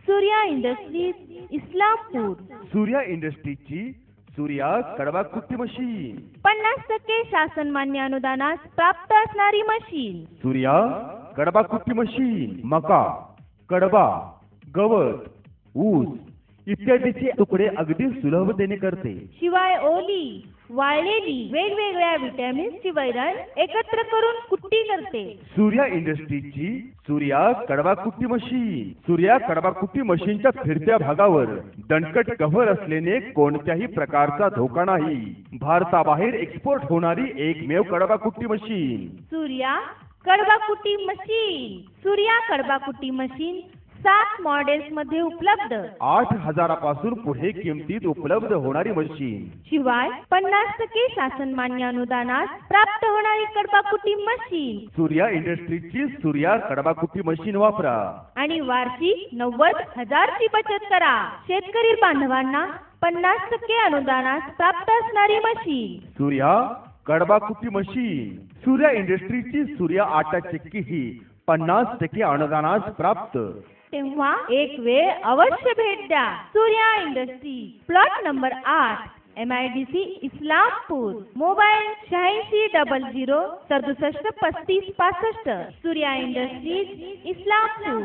Surya industries Islampur. Surya इंडस्ट्रीजची Surya कडबा कुट्टी machine 50% शासन मान्य अनुदानास प्राप्त असणारी मशीन. सूर्या कडबा कुट्टी मशीन मका, कडबा, गवत, ऊस इत्यादीचे तुकडे अगदी सुलभतेने करते. शिवाय ओली वाळलेली वेगवेगळ्या विटॅमिन्सची वैरण एकत्र करून कुट्टी करते. सूर्या इंडस्ट्रीजची सूर्या कडबा कुट्टी मशीन. सूर्या कडबा कुट्टी मशीनच्या फिरत्या भागावर दणकट कव्हर असल्याने कोणत्याही प्रकारचा धोका नाही. भारताबाहेर एक्सपोर्ट होणारी एकमेव कडबा कुट्टी मशीन. सूर्या कडबा कुट्टी मशीन. सूर्या कडबा कुट्टी मशीन 7 मॉडेल्स मध्ये उपलब्ध. 8,000 पासून पुढे किमतीत उपलब्ध होणारी मशीन. शिवाय 50% शासन मान्य अनुदानास प्राप्त होणारी कडबा कुट्टी मशीन. सूर्या इंडस्ट्रीजची सूर्या कडबा कुट्टी मशीन वापरा आणि वार्षिक 90,000 ची बचत करा. शेतकरी बांधवांना 50% अनुदानास प्राप्त असणारी मशीन. सूर्या कडबा कुट्टी मशीन. सूर्या इंडस्ट्रीजची सूर्या आटा चक्की ही 50% अनुदानास प्राप्त. तेव्हा एक वेळ अवश्य भेट द्या. Surya industry, plot number 8, MIDC Islampur. Mobile 8600 67 35 65. Surya industries Islampur.